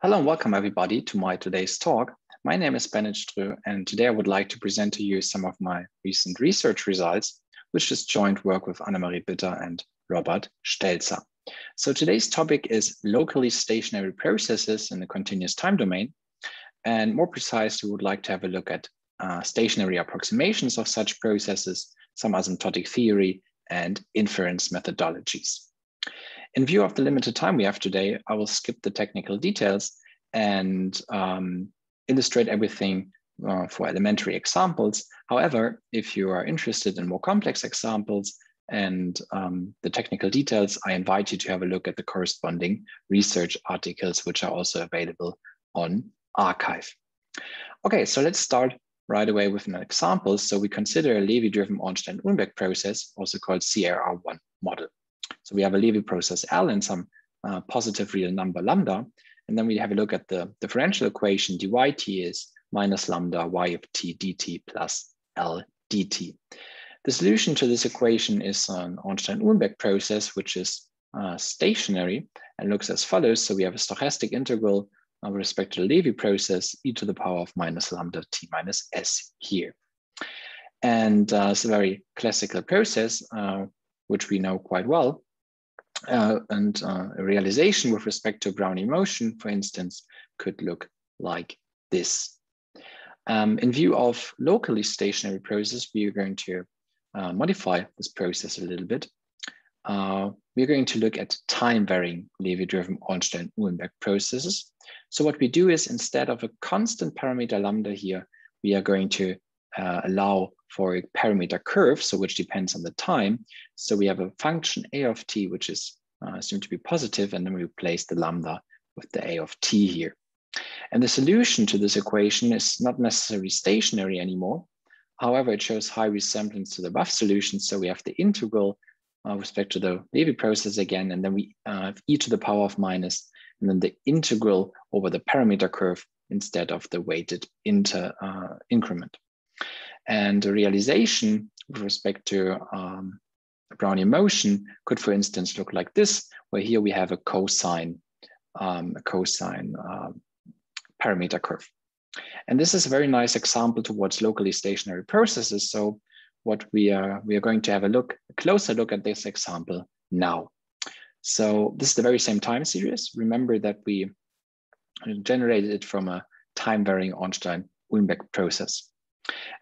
Hello and welcome everybody to my today's talk. My name is Bennet Ströh, and today I would like to present to you some of my recent research results, which is joint work with Annemarie Bitter and Robert Stelzer. So today's topic is locally stationary processes in the continuous time domain. And more precisely, we would like to have a look at stationary approximations of such processes, some asymptotic theory, and inference methodologies. In view of the limited time we have today, I will skip the technical details and illustrate everything for elementary examples. However, if you are interested in more complex examples and the technical details, I invite you to have a look at the corresponding research articles, which are also available on arXiv. Okay, so let's start right away with an example. So we consider a Levy-driven Ornstein-Uhlenbeck process, also called CAR1 model. So we have a Levy process L and some positive real number lambda. And then we have a look at the differential equation dyt is minus lambda y of t dt plus L dt. The solution to this equation is an Ornstein-Uhlenbeck process, which is stationary and looks as follows. So we have a stochastic integral with respect to the Levy process, e to the power of minus lambda t minus s here. And it's a very classical process, which we know quite well. And a realization with respect to Brownian motion, for instance, could look like this. In view of locally stationary process, we are going to modify this process a little bit. We're going to look at time-varying Levy-driven Ornstein-Uhlenbeck processes. So what we do is, instead of a constant parameter lambda here, we are going to allow for a parameter curve, so which depends on the time. So we have a function a of t, which is assumed to be positive, and then we replace the lambda with the a of t here. And the solution to this equation is not necessarily stationary anymore. However, it shows high resemblance to the above solution. So we have the integral with respect to the Levy process again, and then we have e to the power of minus, and then the integral over the parameter curve instead of the weighted increment. And the realization with respect to Brownian motion could, for instance, look like this, where here we have a cosine parameter curve. And this is a very nice example towards locally stationary processes. So what we are going to have a closer look at this example now. So this is the very same time series. Remember that we generated it from a time-varying Ornstein-Uhlenbeck process.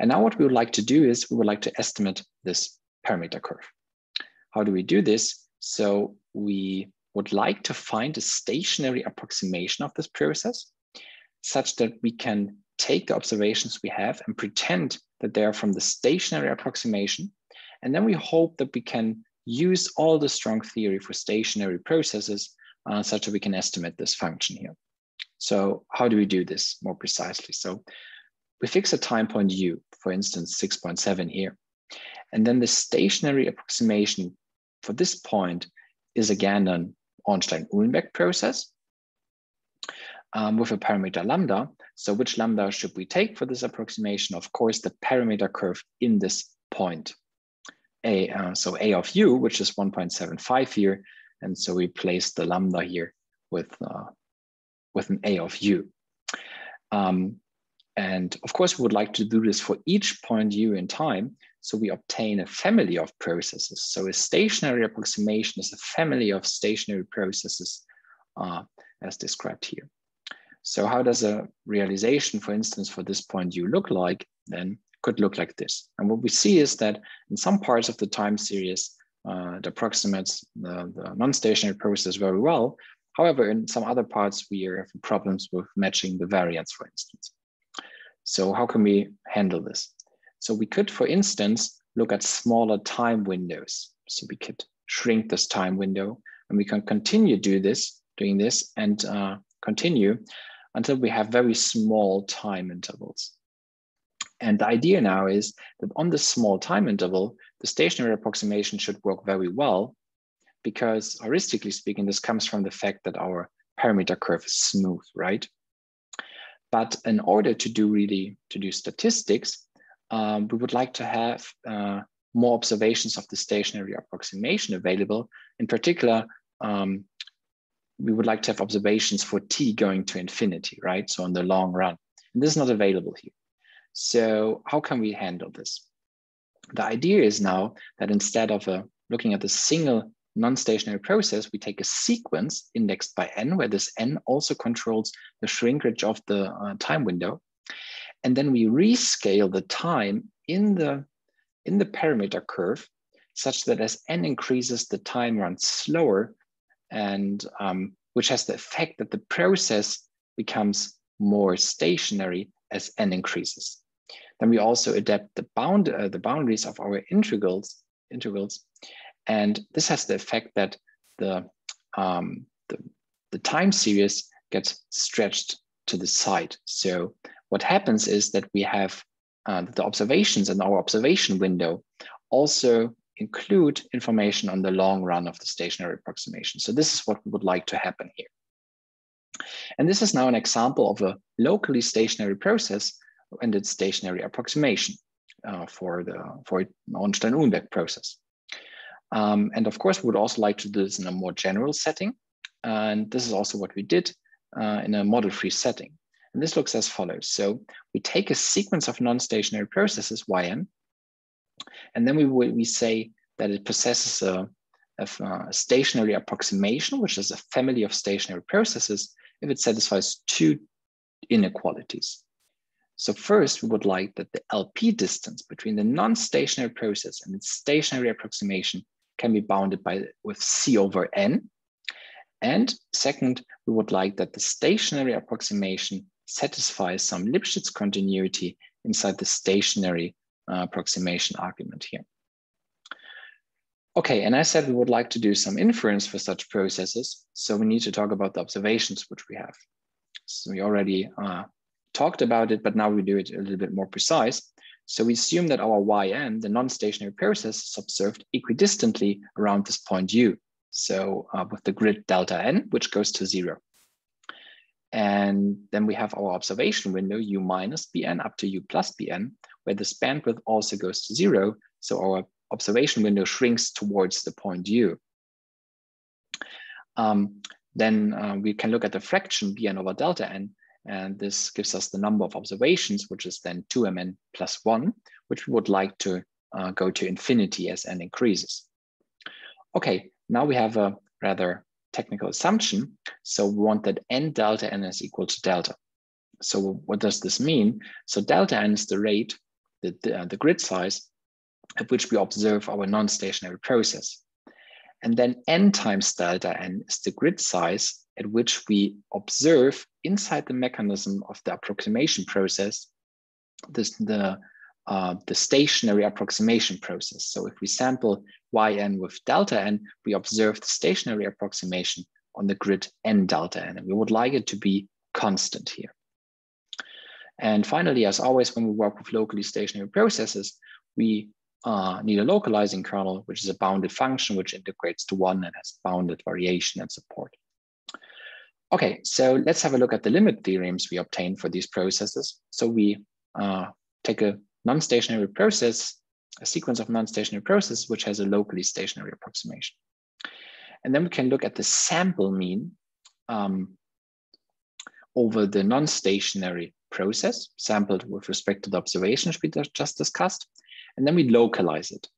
And now what we would like to do is we would like to estimate this parameter curve. How do we do this? So we would like to find a stationary approximation of this process such that we can take the observations we have and pretend that they are from the stationary approximation. And then we hope that we can use all the strong theory for stationary processes such that we can estimate this function here. So how do we do this more precisely? So we fix a time point u, for instance, 6.7 here. And then the stationary approximation for this point is again an Ornstein-Uhlenbeck process with a parameter lambda. So which lambda should we take for this approximation? Of course, the parameter curve in this point. So a of u, which is 1.75 here. And so we place the lambda here with an a of u. And of course, we would like to do this for each point u in time. So we obtain a family of processes. So a stationary approximation is a family of stationary processes as described here. So how does a realization, for instance, for this point u look like? Then could look like this. And what we see is that in some parts of the time series, it approximates the non-stationary process very well. However, in some other parts, we are having problems with matching the variance, for instance. So how can we handle this? So we could, for instance, look at smaller time windows. So we could shrink this time window, and we can continue doing this and continue until we have very small time intervals. And the idea now is that on this small time interval, the stationary approximation should work very well, because heuristically speaking, this comes from the fact that our parameter curve is smooth, right? But in order to do statistics, we would like to have more observations of the stationary approximation available. In particular, we would like to have observations for t going to infinity, right? So in the long run. And this is not available here. So how can we handle this? The idea is now that instead of looking at a single non-stationary process, we take a sequence indexed by n, where this n also controls the shrinkage of the time window. And then we rescale the time in the parameter curve such that as n increases, the time runs slower, and which has the effect that the process becomes more stationary as n increases. Then we also adapt the boundaries of our integrals, and this has the effect that the time series gets stretched to the side. So what happens is that we have the observations in our observation window also include information on the long run of the stationary approximation. So this is what we would like to happen here. And this is now an example of a locally stationary process and its stationary approximation for Ornstein-Uhlenbeck process. And of course, we would also like to do this in a more general setting. And this is also what we did in a model-free setting. And this looks as follows. So we take a sequence of non-stationary processes, yn, and then we say that it possesses a stationary approximation, which is a family of stationary processes, if it satisfies two inequalities. So first, we would like that the LP distance between the non-stationary process and its stationary approximation can be bounded with C over n. And second, we would like that the stationary approximation satisfies some Lipschitz continuity inside the stationary approximation argument here. Okay, and I said we would like to do some inference for such processes. So we need to talk about the observations which we have. So we already talked about it, but now we do it a little bit more precise. So we assume that our yn, the non-stationary process, is observed equidistantly around this point u. So with the grid delta n, which goes to 0. And then we have our observation window u minus bn up to u plus bn, where this bandwidth also goes to 0. So our observation window shrinks towards the point u. Then we can look at the fraction bn over delta n, and this gives us the number of observations, which is then 2mn plus 1, which we would like to go to infinity as n increases. Okay, now we have a rather technical assumption. So we want that n delta n is equal to delta. So what does this mean? So delta n is the rate, the grid size at which we observe our non-stationary process. And then n times delta n is the grid size at which we observe inside the mechanism of the approximation process, the stationary approximation process. So if we sample yn with delta n, we observe the stationary approximation on the grid n delta n, and we would like it to be constant here. And finally, as always, when we work with locally stationary processes, we need a localizing kernel, which is a bounded function which integrates to 1 and has bounded variation and support. Okay, so let's have a look at the limit theorems we obtain for these processes. So we take a non-stationary process, a sequence of non-stationary processes, which has a locally stationary approximation. And then we can look at the sample mean over the non-stationary process, sampled with respect to the observations we just discussed, and then we localize it.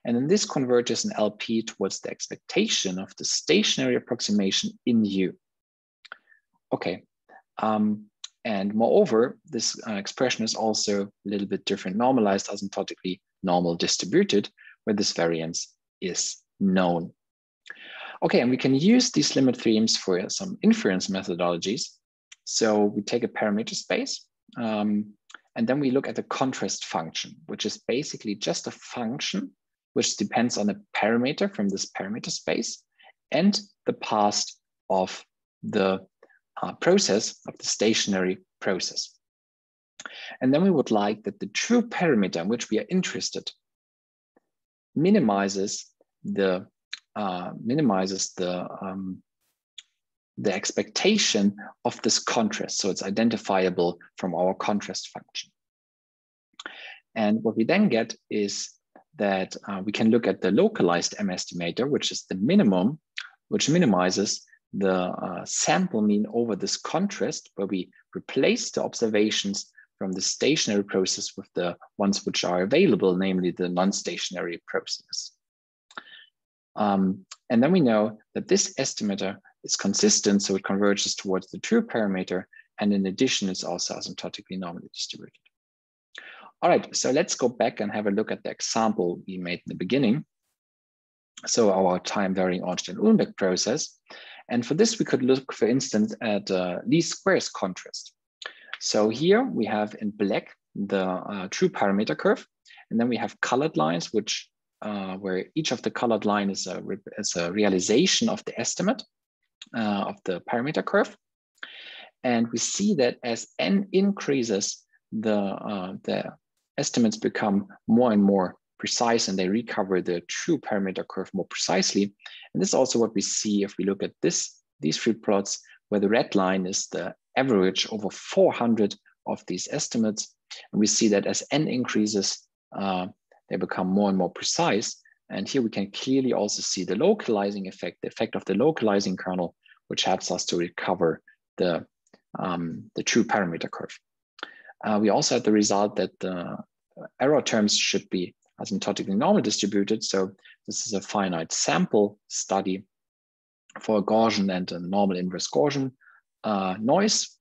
And then this converges an LP towards the expectation of the stationary approximation in U. Okay, and moreover, this expression is also a little bit different, normalized asymptotically normal distributed, where this variance is known. Okay, and we can use these limit theorems for some inference methodologies. So we take a parameter space, and then we look at the contrast function, which is basically just a function which depends on a parameter from this parameter space and the past of the process of the stationary process. And then we would like that the true parameter in which we are interested minimizes the expectation of this contrast. So it's identifiable from our contrast function. And what we then get is that we can look at the localized M estimator, which is the minimum, which minimizes the sample mean over this contrast, where we replace the observations from the stationary process with the ones which are available, namely the non-stationary process. And then we know that this estimator is consistent, so it converges towards the true parameter, and in addition, it's also asymptotically normally distributed. All right, so let's go back and have a look at the example we made in the beginning. So our time varying Ornstein-Uhlenbeck process. And for this, we could look, for instance, at least squares contrast. So here we have in black the true parameter curve, and then we have colored lines, which where each of the colored line is a realization of the estimate of the parameter curve. And we see that as n increases, the estimates become more and more precise, and they recover the true parameter curve more precisely. And this is also what we see if we look at these three plots, where the red line is the average over 400 of these estimates. And we see that as n increases, they become more and more precise. And here we can clearly also see the localizing effect, the effect of the localizing kernel, which helps us to recover the true parameter curve. We also had the result that the error terms should be asymptotically normally distributed. So this is a finite sample study for a Gaussian and a normal inverse Gaussian noise.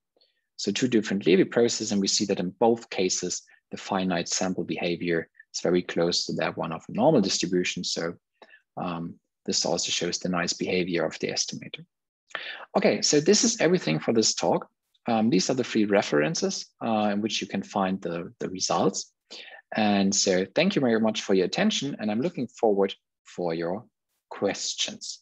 So two different Levy processes, and we see that in both cases, the finite sample behavior is very close to that one of a normal distribution. So this also shows the nice behavior of the estimator. Okay, so this is everything for this talk. These are the three references in which you can find the results. And so thank you very much for your attention, and I'm looking forward for your questions.